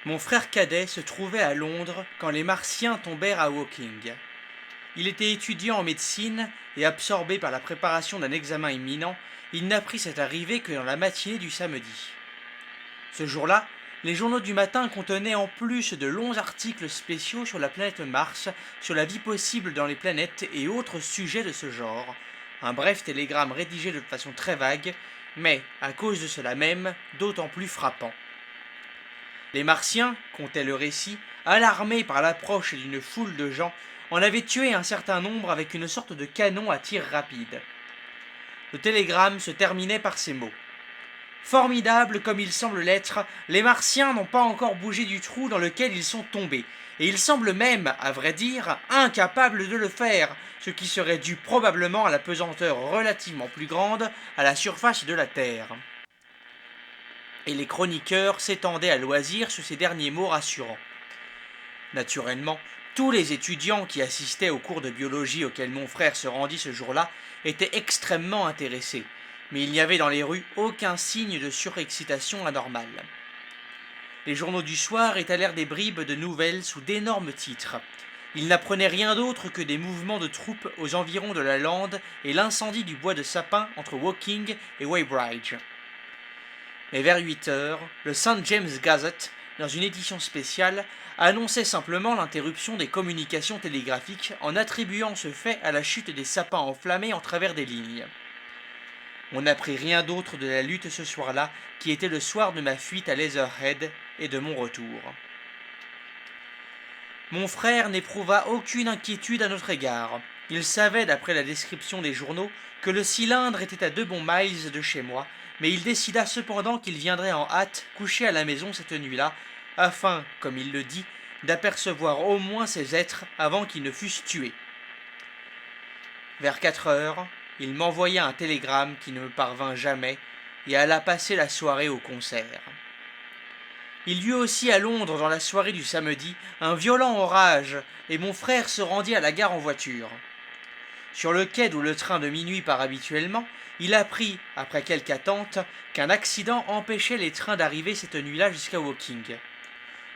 Mon frère cadet se trouvait à Londres quand les Martiens tombèrent à Woking. Il était étudiant en médecine et absorbé par la préparation d'un examen imminent, il n'apprit cette arrivée que dans la matinée du samedi. Ce jour-là, les journaux du matin contenaient en plus de longs articles spéciaux sur la planète Mars, sur la vie possible dans les planètes et autres sujets de ce genre. Un bref télégramme rédigé de façon très vague, mais, à cause de cela même, d'autant plus frappant. Les Martiens, contait le récit, alarmés par l'approche d'une foule de gens, en avaient tué un certain nombre avec une sorte de canon à tir rapide. Le télégramme se terminait par ces mots. Formidables comme ils semblent l'être, les Martiens n'ont pas encore bougé du trou dans lequel ils sont tombés, et ils semblent même, à vrai dire, incapables de le faire, ce qui serait dû probablement à la pesanteur relativement plus grande à la surface de la Terre. Et les chroniqueurs s'étendaient à loisir sur ces derniers mots rassurants. Naturellement, tous les étudiants qui assistaient au cours de biologie auquel mon frère se rendit ce jour-là étaient extrêmement intéressés, mais il n'y avait dans les rues aucun signe de surexcitation anormale. Les journaux du soir étalèrent des bribes de nouvelles sous d'énormes titres. Ils n'apprenaient rien d'autre que des mouvements de troupes aux environs de la lande et l'incendie du bois de sapin entre Woking et Weybridge. Mais vers 8 heures, le St. James Gazette, dans une édition spéciale, annonçait simplement l'interruption des communications télégraphiques en attribuant ce fait à la chute des sapins enflammés en travers des lignes. On n'apprit rien d'autre de la lutte ce soir-là, qui était le soir de ma fuite à Leatherhead et de mon retour. Mon frère n'éprouva aucune inquiétude à notre égard. Il savait, d'après la description des journaux, que le cylindre était à 2 bons miles de chez moi, mais il décida cependant qu'il viendrait en hâte coucher à la maison cette nuit-là, afin, comme il le dit, d'apercevoir au moins ces êtres avant qu'ils ne fussent tués. Vers 4 heures, il m'envoya un télégramme qui ne me parvint jamais et alla passer la soirée au concert. Il y eut aussi à Londres dans la soirée du samedi un violent orage et mon frère se rendit à la gare en voiture. Sur le quai d'où le train de minuit part habituellement, il apprit, après quelque attente, qu'un accident empêchait les trains d'arriver cette nuit-là jusqu'à Woking.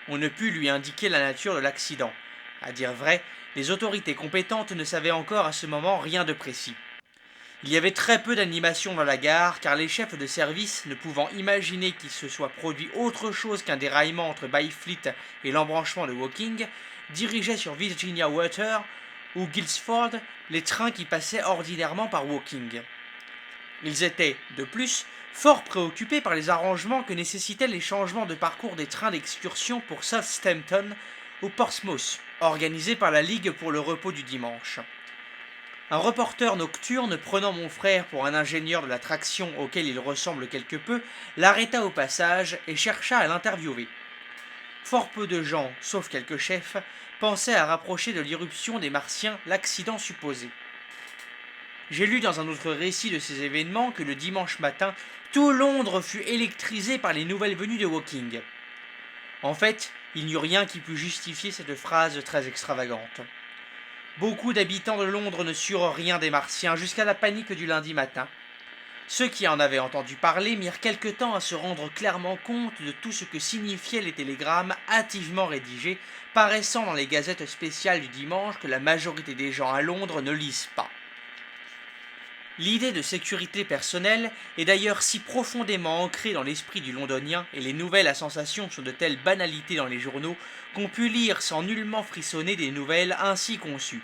On ne put lui indiquer la nature de l'accident. À dire vrai, les autorités compétentes ne savaient encore à ce moment rien de précis. Il y avait très peu d'animation dans la gare, car les chefs de service, ne pouvant imaginer qu'il se soit produit autre chose qu'un déraillement entre Byfleet et l'embranchement de Woking, dirigeaient sur Virginia Water ou Guilsford les trains qui passaient ordinairement par Woking. Ils étaient, de plus, fort préoccupés par les arrangements que nécessitaient les changements de parcours des trains d'excursion pour Southampton ou Portsmouth, organisés par la Ligue pour le repos du dimanche. Un reporter nocturne, prenant mon frère pour un ingénieur de la traction auquel il ressemble quelque peu, l'arrêta au passage et chercha à l'interviewer. Fort peu de gens, sauf quelques chefs, pensaient à rapprocher de l'irruption des Martiens l'accident supposé. J'ai lu dans un autre récit de ces événements que le dimanche matin, tout Londres fut électrisé par les nouvelles venues de Woking. En fait, il n'y eut rien qui pût justifier cette phrase très extravagante. Beaucoup d'habitants de Londres ne surent rien des Martiens jusqu'à la panique du lundi matin. Ceux qui en avaient entendu parler mirent quelque temps à se rendre clairement compte de tout ce que signifiaient les télégrammes hâtivement rédigés, paraissant dans les gazettes spéciales du dimanche que la majorité des gens à Londres ne lisent pas. L'idée de sécurité personnelle est d'ailleurs si profondément ancrée dans l'esprit du londonien et les nouvelles à sensation sont de telles banalités dans les journaux qu'on put lire sans nullement frissonner des nouvelles ainsi conçues.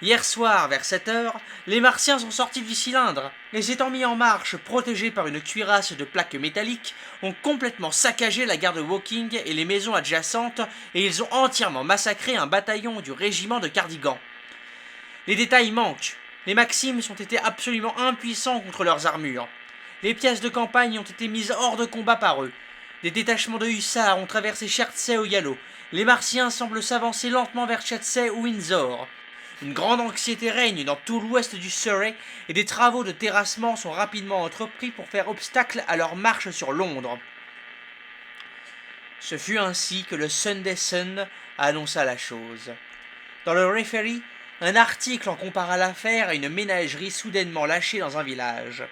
Hier soir, vers 7 heures, les Martiens sont sortis du cylindre et s'étant mis en marche, protégés par une cuirasse de plaques métalliques, ont complètement saccagé la gare de Woking et les maisons adjacentes et ils ont entièrement massacré un bataillon du régiment de Cardigan. Les détails manquent. Les Maximes ont été absolument impuissants contre leurs armures. Les pièces de campagne ont été mises hors de combat par eux. Des détachements de hussards ont traversé Chertsey au galop. Les Martiens semblent s'avancer lentement vers Chertsey ou Windsor. Une grande anxiété règne dans tout l'ouest du Surrey et des travaux de terrassement sont rapidement entrepris pour faire obstacle à leur marche sur Londres. Ce fut ainsi que le Sunday Sun annonça la chose. Dans le Referee, un article en compara l'affaire à une ménagerie soudainement lâchée dans un village.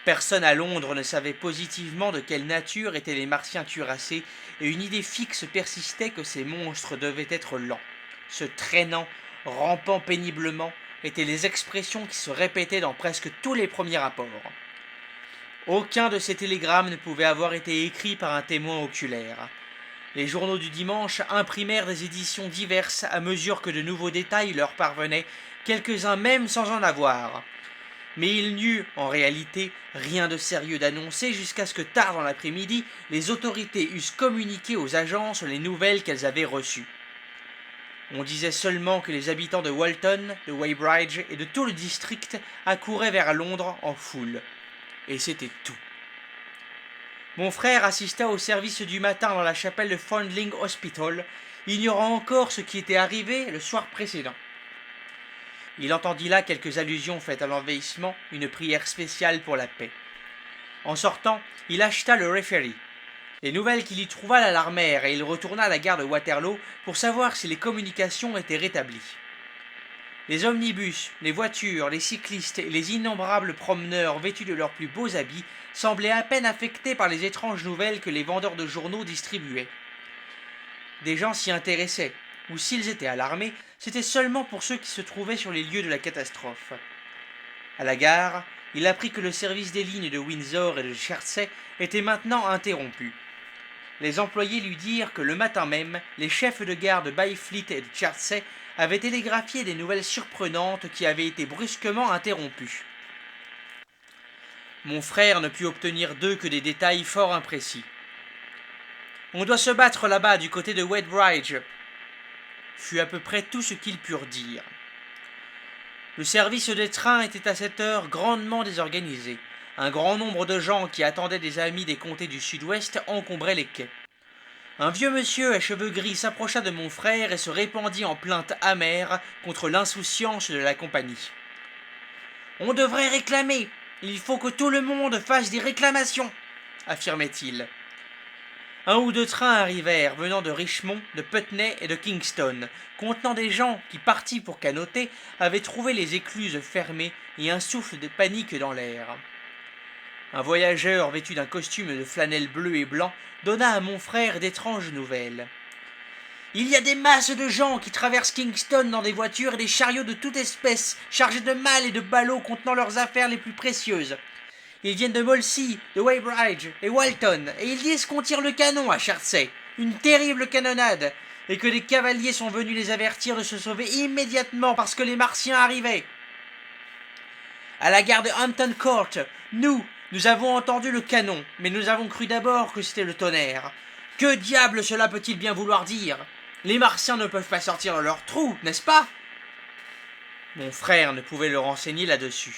Personne à Londres ne savait positivement de quelle nature étaient les martiens cuirassés, et une idée fixe persistait que ces monstres devaient être lents, se traînant, rampant péniblement, étaient les expressions qui se répétaient dans presque tous les premiers rapports. Aucun de ces télégrammes ne pouvait avoir été écrit par un témoin oculaire. Les journaux du dimanche imprimèrent des éditions diverses à mesure que de nouveaux détails leur parvenaient, quelques-uns même sans en avoir. Mais il n'y eut, en réalité, rien de sérieux d'annoncé jusqu'à ce que tard dans l'après-midi, les autorités eussent communiqué aux agences les nouvelles qu'elles avaient reçues. On disait seulement que les habitants de Walton, de Weybridge et de tout le district accouraient vers Londres en foule. Et c'était tout. Mon frère assista au service du matin dans la chapelle de Foundling Hospital, ignorant encore ce qui était arrivé le soir précédent. Il entendit là quelques allusions faites à l'envahissement, une prière spéciale pour la paix. En sortant, il acheta le Referee. Les nouvelles qu'il y trouva l'alarmèrent et il retourna à la gare de Waterloo pour savoir si les communications étaient rétablies. Les omnibus, les voitures, les cyclistes et les innombrables promeneurs vêtus de leurs plus beaux habits semblaient à peine affectés par les étranges nouvelles que les vendeurs de journaux distribuaient. Des gens s'y intéressaient, ou s'ils étaient alarmés, c'était seulement pour ceux qui se trouvaient sur les lieux de la catastrophe. À la gare, il apprit que le service des lignes de Windsor et de Chertsey était maintenant interrompu. Les employés lui dirent que le matin même, les chefs de gare de Byfleet et de Chertsey avaient télégraphié des nouvelles surprenantes qui avaient été brusquement interrompues. Mon frère ne put obtenir d'eux que des détails fort imprécis. « On doit se battre là-bas du côté de Weybridge », fut à peu près tout ce qu'ils purent dire. Le service des trains était à cette heure grandement désorganisé. Un grand nombre de gens qui attendaient des amis des comtés du sud-ouest encombraient les quais. Un vieux monsieur à cheveux gris s'approcha de mon frère et se répandit en plaintes amères contre l'insouciance de la compagnie. « On devrait réclamer. Il faut que tout le monde fasse des réclamations, affirmait-il. Un ou deux trains arrivèrent, venant de Richmond, de Putney et de Kingston, contenant des gens qui, partis pour canoter, avaient trouvé les écluses fermées et un souffle de panique dans l'air. Un voyageur vêtu d'un costume de flanelle bleu et blanc donna à mon frère d'étranges nouvelles. « Il y a des masses de gens qui traversent Kingston dans des voitures et des chariots de toute espèce, chargés de malles et de ballots contenant leurs affaires les plus précieuses. Ils viennent de Molesey, de Weybridge et Walton, et ils disent qu'on tire le canon à Chertsey, une terrible canonnade, et que les cavaliers sont venus les avertir de se sauver immédiatement parce que les Martiens arrivaient. À la gare de Hampton Court, nous avons entendu le canon, mais nous avons cru d'abord que c'était le tonnerre. Que diable cela peut-il bien vouloir dire? Les Martiens ne peuvent pas sortir de leur trou, n'est-ce pas? Mon frère ne pouvait le renseigner là-dessus.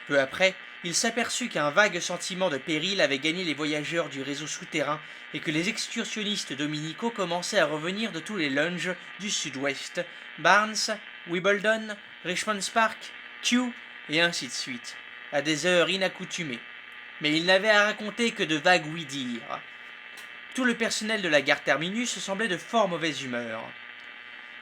Peu après, il s'aperçut qu'un vague sentiment de péril avait gagné les voyageurs du réseau souterrain et que les excursionnistes dominicaux commençaient à revenir de tous les lounges du sud-ouest, Barnes, Wimbledon, Richmond Park, Kew, et ainsi de suite, à des heures inaccoutumées. Mais il n'avait à raconter que de vagues ouï-dire. Tout le personnel de la gare terminus semblait de fort mauvaise humeur.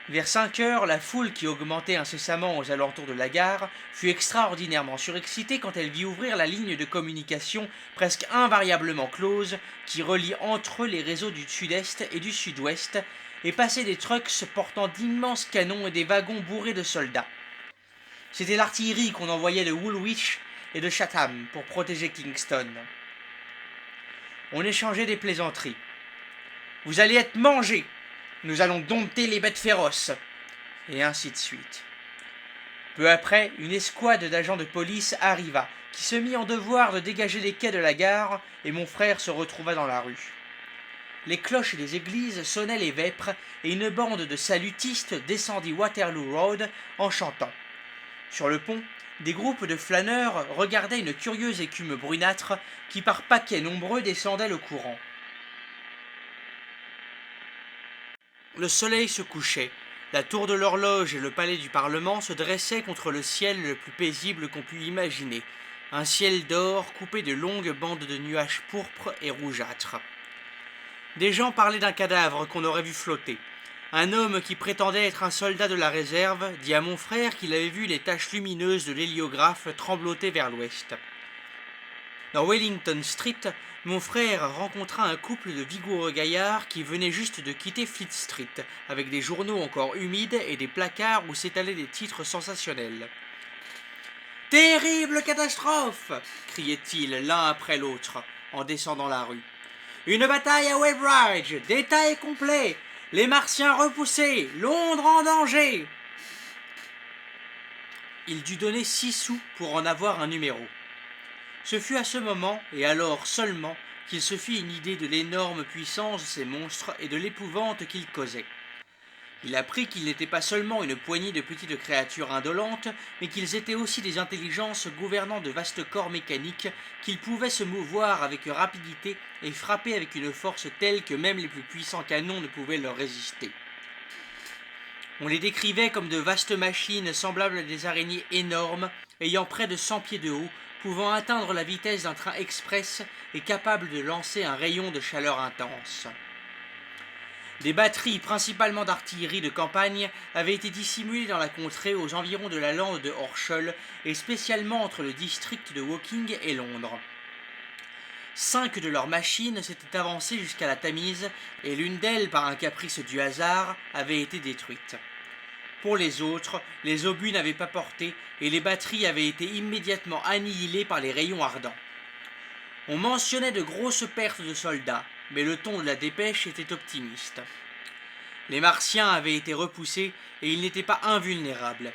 Vers 5 heures, la foule qui augmentait incessamment aux alentours de la gare fut extraordinairement surexcitée quand elle vit ouvrir la ligne de communication presque invariablement close qui relie entre eux les réseaux du sud-est et du sud-ouest et passer des trucks portant d'immenses canons et des wagons bourrés de soldats. C'était l'artillerie qu'on envoyait de Woolwich et de Chatham pour protéger Kingston. On échangeait des plaisanteries. « Vous allez être mangés !»« Nous allons dompter les bêtes féroces !» et ainsi de suite. Peu après, une escouade d'agents de police arriva, qui se mit en devoir de dégager les quais de la gare, et mon frère se retrouva dans la rue. Les cloches des églises sonnaient les vêpres, et une bande de salutistes descendit Waterloo Road en chantant. Sur le pont, des groupes de flâneurs regardaient une curieuse écume brunâtre qui par paquets nombreux descendait le courant. Le soleil se couchait, la tour de l'horloge et le palais du Parlement se dressaient contre le ciel le plus paisible qu'on pût imaginer, un ciel d'or coupé de longues bandes de nuages pourpres et rougeâtres. Des gens parlaient d'un cadavre qu'on aurait vu flotter. Un homme qui prétendait être un soldat de la réserve dit à mon frère qu'il avait vu les taches lumineuses de l'héliographe trembloter vers l'ouest. Dans Wellington Street, mon frère rencontra un couple de vigoureux gaillards qui venaient juste de quitter Fleet Street, avec des journaux encore humides et des placards où s'étalaient des titres sensationnels. Terrible catastrophe criaient-ils l'un après l'autre, en descendant la rue. Une bataille à Weybridge, détail complet, les Martiens repoussés, Londres en danger. Il dut donner 6 sous pour en avoir un numéro. Ce fut à ce moment, et alors seulement, qu'il se fit une idée de l'énorme puissance de ces monstres et de l'épouvante qu'ils causaient. Il apprit qu'ils n'étaient pas seulement une poignée de petites créatures indolentes, mais qu'ils étaient aussi des intelligences gouvernant de vastes corps mécaniques, qu'ils pouvaient se mouvoir avec rapidité et frapper avec une force telle que même les plus puissants canons ne pouvaient leur résister. On les décrivait comme de vastes machines semblables à des araignées énormes, ayant près de 100 pieds de haut, pouvant atteindre la vitesse d'un train express et capables de lancer un rayon de chaleur intense. Des batteries, principalement d'artillerie de campagne, avaient été dissimulées dans la contrée aux environs de la lande de Horschel et spécialement entre le district de Woking et Londres. 5 de leurs machines s'étaient avancées jusqu'à la Tamise et l'une d'elles, par un caprice du hasard, avait été détruite. Pour les autres, les obus n'avaient pas porté et les batteries avaient été immédiatement annihilées par les rayons ardents. On mentionnait de grosses pertes de soldats, mais le ton de la dépêche était optimiste. Les Martiens avaient été repoussés et ils n'étaient pas invulnérables.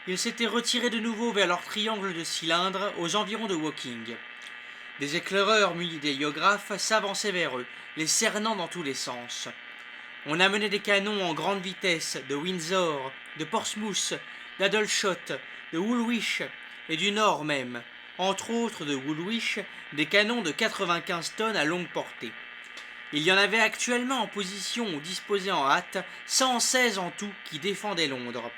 Ils s'étaient retirés de nouveau vers leur triangle de cylindres aux environs de Woking. Des éclaireurs munis d'héliographes s'avançaient vers eux, les cernant dans tous les sens. On amenait des canons en grande vitesse de Windsor, de Portsmouth, d'Aldershot, de Woolwich et du Nord même, entre autres de Woolwich, des canons de 95 tonnes à longue portée. Il y en avait actuellement en position ou disposés en hâte 116 en tout qui défendaient Londres.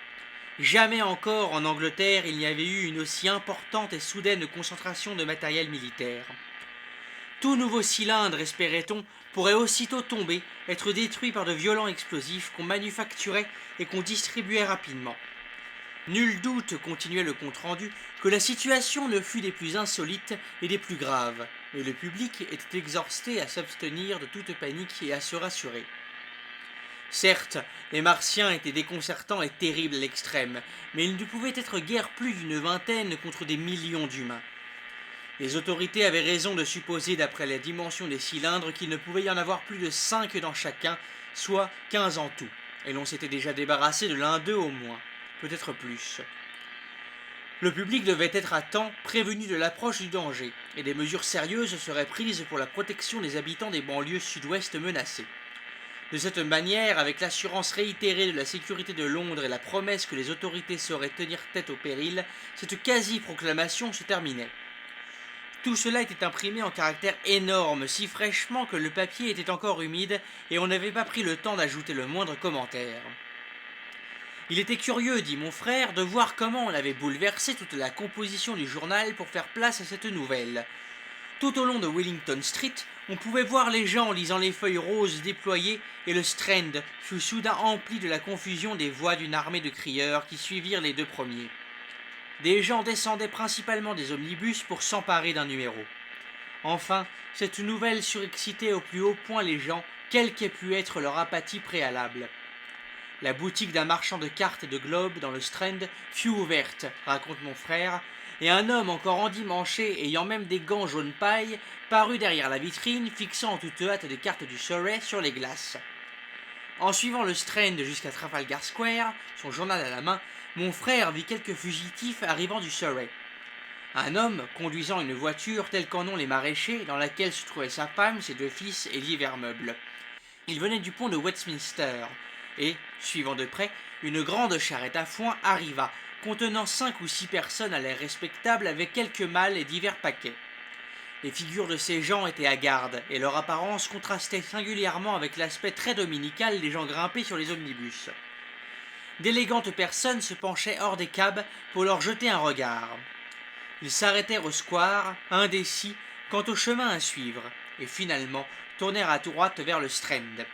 Jamais encore en Angleterre il n'y avait eu une aussi importante et soudaine concentration de matériel militaire. Tout nouveau cylindre, espérait-on, pourrait aussitôt tomber, être détruit par de violents explosifs qu'on manufacturait et qu'on distribuait rapidement. Nul doute, continuait le compte-rendu, que la situation ne fût des plus insolites et des plus graves, mais le public était exhorté à s'abstenir de toute panique et à se rassurer. Certes, les Martiens étaient déconcertants et terribles à l'extrême, mais ils ne pouvaient être guère plus d'une vingtaine contre des millions d'humains. Les autorités avaient raison de supposer, d'après la dimension des cylindres, qu'il ne pouvait y en avoir plus de 5 dans chacun, soit 15 en tout, et l'on s'était déjà débarrassé de l'un d'eux au moins, peut-être plus. Le public devait être à temps prévenu de l'approche du danger, et des mesures sérieuses seraient prises pour la protection des habitants des banlieues sud-ouest menacées. De cette manière, avec l'assurance réitérée de la sécurité de Londres et la promesse que les autorités sauraient tenir tête au péril, cette quasi-proclamation se terminait. Tout cela était imprimé en caractères énormes, si fraîchement que le papier était encore humide et on n'avait pas pris le temps d'ajouter le moindre commentaire. Il était curieux, dit mon frère, de voir comment on avait bouleversé toute la composition du journal pour faire place à cette nouvelle. Tout au long de Wellington Street, on pouvait voir les gens lisant les feuilles roses déployées et le Strand fut soudain empli de la confusion des voix d'une armée de crieurs qui suivirent les deux premiers. Des gens descendaient principalement des omnibus pour s'emparer d'un numéro. Enfin, cette nouvelle surexcitait au plus haut point les gens, quelle qu'ait pu être leur apathie préalable. La boutique d'un marchand de cartes et de globes dans le Strand fut ouverte, raconte mon frère, et un homme encore endimanché, ayant même des gants jaune paille, parut derrière la vitrine, fixant en toute hâte des cartes du Surrey sur les glaces. En suivant le Strand jusqu'à Trafalgar Square, son journal à la main, mon frère vit quelques fugitifs arrivant du Surrey. Un homme conduisant une voiture telle qu'en ont les maraîchers, dans laquelle se trouvaient sa femme, ses 2 fils et divers meubles. Il venait du pont de Westminster, et, suivant de près, une grande charrette à foin arriva, contenant 5 ou 6 personnes à l'air respectable avec quelques malles et divers paquets. Les figures de ces gens étaient hagardes, et leur apparence contrastait singulièrement avec l'aspect très dominical des gens grimpés sur les omnibus. D'élégantes personnes se penchaient hors des cabs pour leur jeter un regard. Ils s'arrêtèrent au square, indécis quant au chemin à suivre, et finalement tournèrent à droite vers le Strand.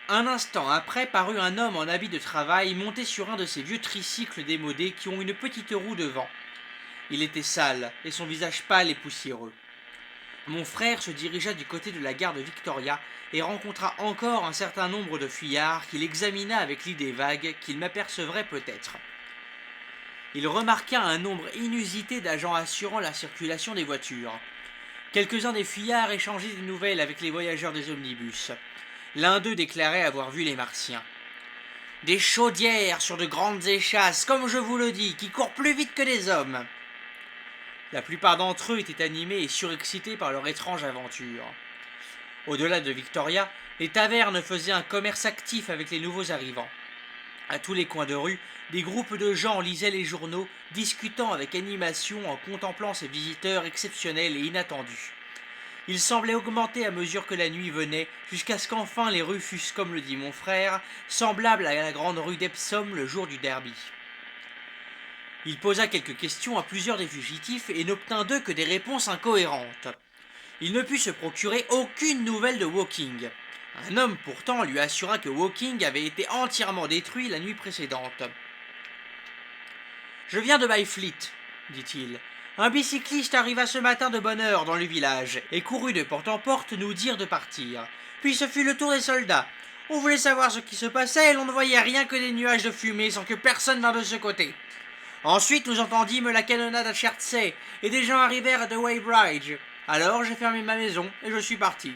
Un instant après parut un homme en habit de travail monté sur un de ces vieux tricycles démodés qui ont une petite roue devant. Il était sale, et son visage pâle et poussiéreux. Mon frère se dirigea du côté de la gare de Victoria et rencontra encore un certain nombre de fuyards qu'il examina avec l'idée vague qu'il m'apercevrait peut-être. Il remarqua un nombre inusité d'agents assurant la circulation des voitures. Quelques-uns des fuyards échangeaient des nouvelles avec les voyageurs des omnibus. L'un d'eux déclarait avoir vu les Martiens. Des chaudières sur de grandes échasses, comme je vous le dis, qui courent plus vite que des hommes. La plupart d'entre eux étaient animés et surexcités par leur étrange aventure. Au-delà de Victoria, les tavernes faisaient un commerce actif avec les nouveaux arrivants. À tous les coins de rue, des groupes de gens lisaient les journaux, discutant avec animation en contemplant ces visiteurs exceptionnels et inattendus. Il semblait augmenter à mesure que la nuit venait, jusqu'à ce qu'enfin les rues fussent, comme le dit mon frère, semblables à la grande rue d'Epsom le jour du derby. Il posa quelques questions à plusieurs des fugitifs et n'obtint d'eux que des réponses incohérentes. Il ne put se procurer aucune nouvelle de Woking. Un homme pourtant lui assura que Woking avait été entièrement détruit la nuit précédente. « Je viens de Byfleet, dit-il. Un bicycliste arriva ce matin de bonne heure dans le village et courut de porte en porte nous dire de partir. Puis ce fut le tour des soldats. On voulait savoir ce qui se passait et l'on ne voyait rien que des nuages de fumée sans que personne vînt de ce côté. Ensuite nous entendîmes la canonnade à Chertsey et des gens arrivèrent de Weybridge. Alors j'ai fermé ma maison et je suis parti. »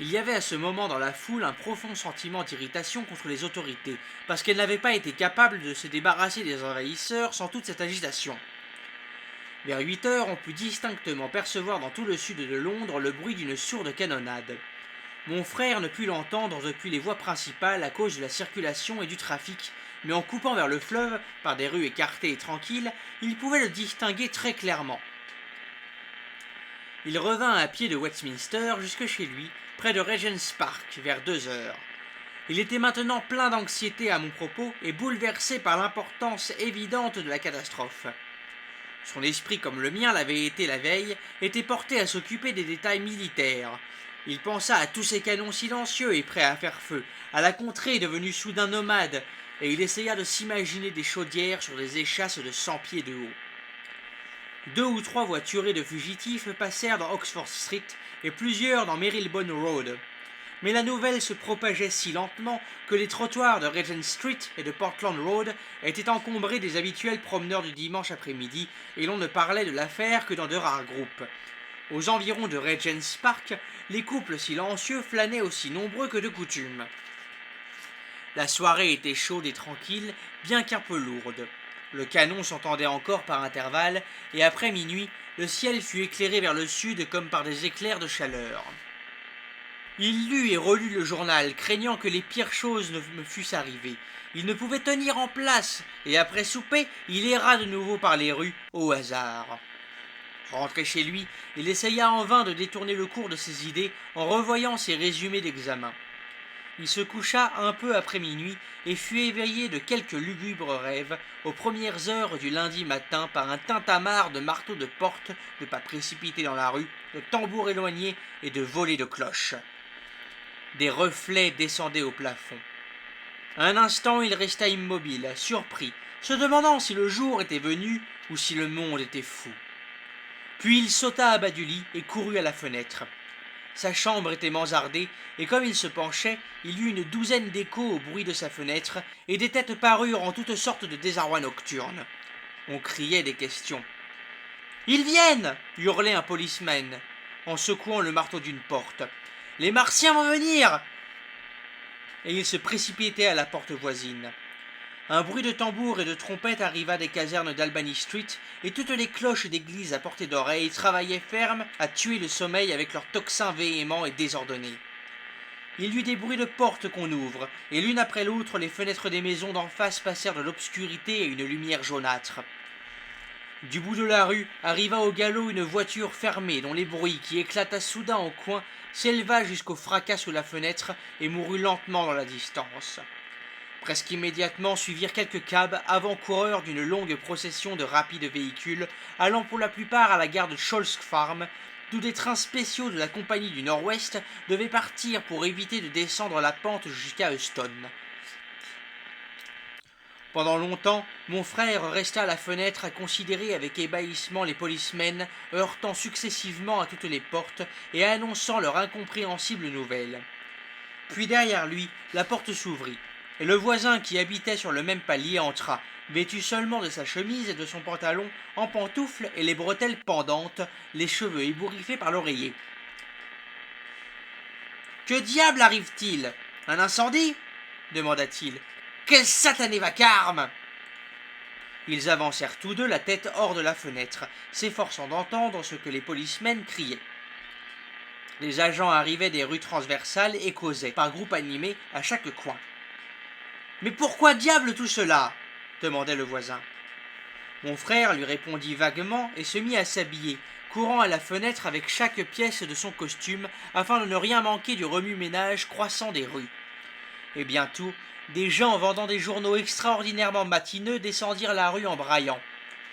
Il y avait à ce moment dans la foule un profond sentiment d'irritation contre les autorités, parce qu'elles n'avaient pas été capables de se débarrasser des envahisseurs sans toute cette agitation. Vers 8 heures, on put distinctement percevoir dans tout le sud de Londres le bruit d'une sourde canonnade. Mon frère ne put l'entendre depuis les voies principales à cause de la circulation et du trafic, mais en coupant vers le fleuve, par des rues écartées et tranquilles, il pouvait le distinguer très clairement. Il revint à pied de Westminster jusque chez lui, près de Regent's Park, vers 2 heures. Il était maintenant plein d'anxiété à mon propos et bouleversé par l'importance évidente de la catastrophe. Son esprit, comme le mien l'avait été la veille, était porté à s'occuper des détails militaires. Il pensa à tous ces canons silencieux et prêts à faire feu, à la contrée devenue soudain nomade, et il essaya de s'imaginer des chaudières sur des échasses de 100 pieds de haut. 2 ou 3 voiturées de fugitifs passèrent dans Oxford Street et plusieurs dans Marylebone Road. Mais la nouvelle se propageait si lentement que les trottoirs de Regent Street et de Portland Road étaient encombrés des habituels promeneurs du dimanche après-midi et l'on ne parlait de l'affaire que dans de rares groupes. Aux environs de Regent's Park, les couples silencieux flânaient aussi nombreux que de coutume. La soirée était chaude et tranquille, bien qu'un peu lourde. Le canon s'entendait encore par intervalles, et après minuit, le ciel fut éclairé vers le sud comme par des éclairs de chaleur. Il lut et relut le journal, craignant que les pires choses ne me fussent arrivées. Il ne pouvait tenir en place, et après souper, il erra de nouveau par les rues, au hasard. Rentré chez lui, il essaya en vain de détourner le cours de ses idées en revoyant ses résumés d'examen. Il se coucha un peu après minuit et fut éveillé de quelques lugubres rêves aux premières heures du lundi matin par un tintamarre de marteaux de porte, de pas précipités dans la rue, de tambours éloignés et de volées de cloches. Des reflets descendaient au plafond. Un instant il resta immobile, surpris, se demandant si le jour était venu ou si le monde était fou. Puis il sauta à bas du lit et courut à la fenêtre. Sa chambre était mansardée, et comme il se penchait, il eut une douzaine d'échos au bruit de sa fenêtre, et des têtes parurent en toutes sortes de désarroi nocturne. On criait des questions. « Ils viennent !» hurlait un policeman, en secouant le marteau d'une porte. « Les Martiens vont venir !» Et il se précipitait à la porte voisine. Un bruit de tambour et de trompette arriva des casernes d'Albany Street, et toutes les cloches d'église à portée d'oreille travaillaient ferme à tuer le sommeil avec leurs tocsins véhéments et désordonnés. Il y eut des bruits de portes qu'on ouvre, et l'une après l'autre les fenêtres des maisons d'en face passèrent de l'obscurité à une lumière jaunâtre. Du bout de la rue arriva au galop une voiture fermée dont les bruits, qui éclata soudain au coin, s'éleva jusqu'au fracas sous la fenêtre et mourut lentement dans la distance. Presque immédiatement suivirent quelques cabs avant-coureurs d'une longue procession de rapides véhicules, allant pour la plupart à la gare de Scholz Farm, d'où des trains spéciaux de la compagnie du Nord-Ouest devaient partir pour éviter de descendre la pente jusqu'à Euston. Pendant longtemps, mon frère resta à la fenêtre à considérer avec ébahissement les policemen, heurtant successivement à toutes les portes et annonçant leur incompréhensible nouvelle. Puis derrière lui, la porte s'ouvrit, et le voisin qui habitait sur le même palier entra, vêtu seulement de sa chemise et de son pantalon, en pantoufles et les bretelles pendantes, les cheveux ébouriffés par l'oreiller. « Que diable arrive-t-il ? Un incendie » demanda-t-il. « Quel satané vacarme !» Ils avancèrent tous deux la tête hors de la fenêtre, s'efforçant d'entendre ce que les policemen criaient. Les agents arrivaient des rues transversales et causaient, par groupes animés, à chaque coin. « Mais pourquoi diable tout cela ?» demandait le voisin. Mon frère lui répondit vaguement et se mit à s'habiller, courant à la fenêtre avec chaque pièce de son costume afin de ne rien manquer du remue-ménage croissant des rues. Et bientôt, des gens vendant des journaux extraordinairement matineux descendirent la rue en braillant.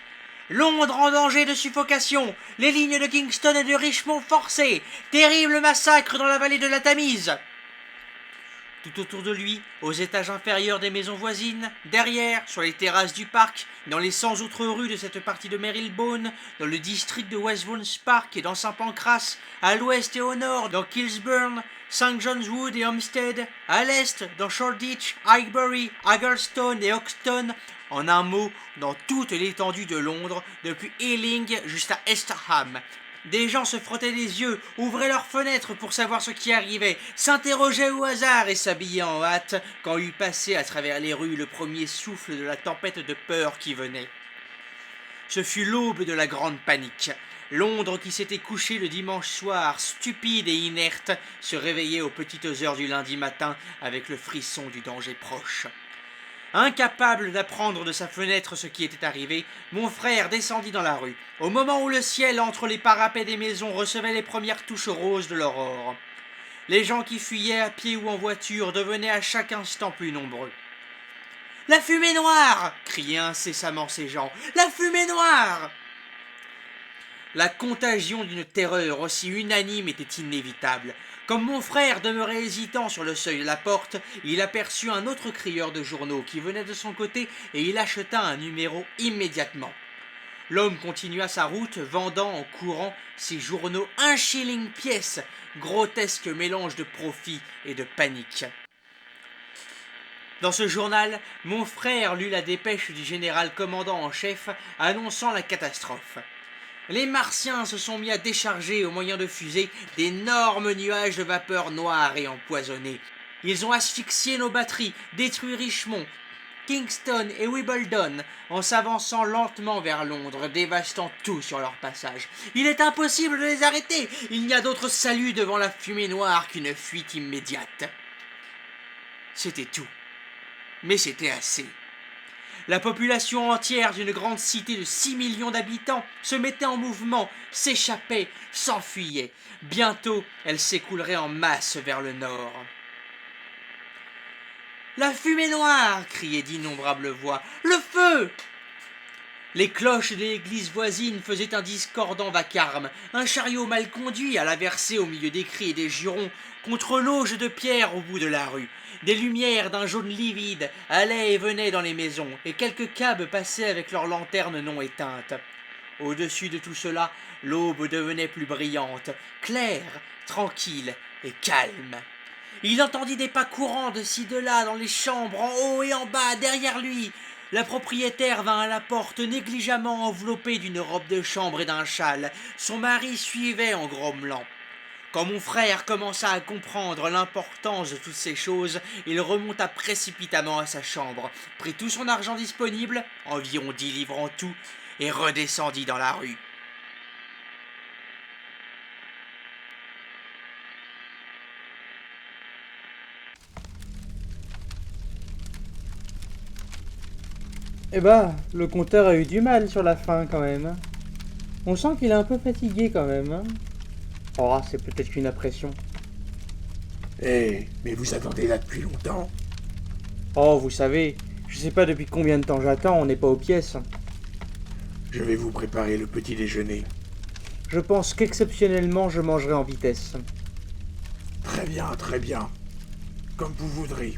« Londres en danger de suffocation! Les lignes de Kingston et de Richmond forcées! Terrible massacre dans la vallée de la Tamise !» Tout autour de lui, aux étages inférieurs des maisons voisines, derrière, sur les terrasses du parc, dans les 100 autres rues de cette partie de Marylebone, dans le district de West Vauxhall Park et dans Saint Pancras, à l'ouest et au nord, dans Kilsburn, St. John's Wood et Homestead, à l'est, dans Shoreditch, Highbury, Haggerstone et Hoxton, en un mot, dans toute l'étendue de Londres, depuis Ealing jusqu'à Esterham. Des gens se frottaient les yeux, ouvraient leurs fenêtres pour savoir ce qui arrivait, s'interrogeaient au hasard et s'habillaient en hâte quand eut passé à travers les rues le premier souffle de la tempête de peur qui venait. Ce fut l'aube de la grande panique. Londres qui s'était couchée le dimanche soir, stupide et inerte, se réveillait aux petites heures du lundi matin avec le frisson du danger proche. Incapable d'apprendre de sa fenêtre ce qui était arrivé, mon frère descendit dans la rue, au moment où le ciel entre les parapets des maisons recevait les premières touches roses de l'aurore. Les gens qui fuyaient à pied ou en voiture devenaient à chaque instant plus nombreux. « La fumée noire !» criaient incessamment ces gens. « La fumée noire !» La contagion d'une terreur aussi unanime était inévitable. Comme mon frère demeurait hésitant sur le seuil de la porte, il aperçut un autre crieur de journaux qui venait de son côté et il acheta un numéro immédiatement. L'homme continua sa route, vendant en courant ses journaux 1 shilling pièce, grotesque mélange de profit et de panique. Dans ce journal, mon frère lut la dépêche du général commandant en chef annonçant la catastrophe. Les Martiens se sont mis à décharger au moyen de fusées d'énormes nuages de vapeur noire et empoisonnée. Ils ont asphyxié nos batteries, détruit Richmond, Kingston et Wimbledon en s'avançant lentement vers Londres, dévastant tout sur leur passage. Il est impossible de les arrêter. Il n'y a d'autre salut devant la fumée noire qu'une fuite immédiate. C'était tout. Mais c'était assez. La population entière d'une grande cité de 6 millions d'habitants se mettait en mouvement, s'échappait, s'enfuyait. Bientôt, elle s'écoulerait en masse vers le nord. « La fumée noire !» criaient d'innombrables voix. « Le feu !» Les cloches des églises voisines faisaient un discordant vacarme. Un chariot mal conduit alla verser au milieu des cris et des jurons contre l'auge de pierre au bout de la rue. Des lumières d'un jaune livide allaient et venaient dans les maisons, et quelques cabs passaient avec leurs lanternes non éteintes. Au-dessus de tout cela, l'aube devenait plus brillante, claire, tranquille et calme. Il entendit des pas courants de ci de là dans les chambres, en haut et en bas, derrière lui. La propriétaire vint à la porte négligemment enveloppée d'une robe de chambre et d'un châle. Son mari suivait en grommelant. Quand mon frère commença à comprendre l'importance de toutes ces choses, il remonta précipitamment à sa chambre, prit tout son argent disponible, environ 10 livres en tout, et redescendit dans la rue. Eh ben, le compteur a eu du mal sur la fin quand même. On sent qu'il est un peu fatigué quand même. Hein. Oh, c'est peut-être qu'une impression. Mais vous attendez là depuis longtemps? Oh, vous savez, je sais pas depuis combien de temps j'attends, on n'est pas aux pièces. Je vais vous préparer le petit déjeuner. Je pense qu'exceptionnellement je mangerai en vitesse. Très bien, très bien. Comme vous voudrez.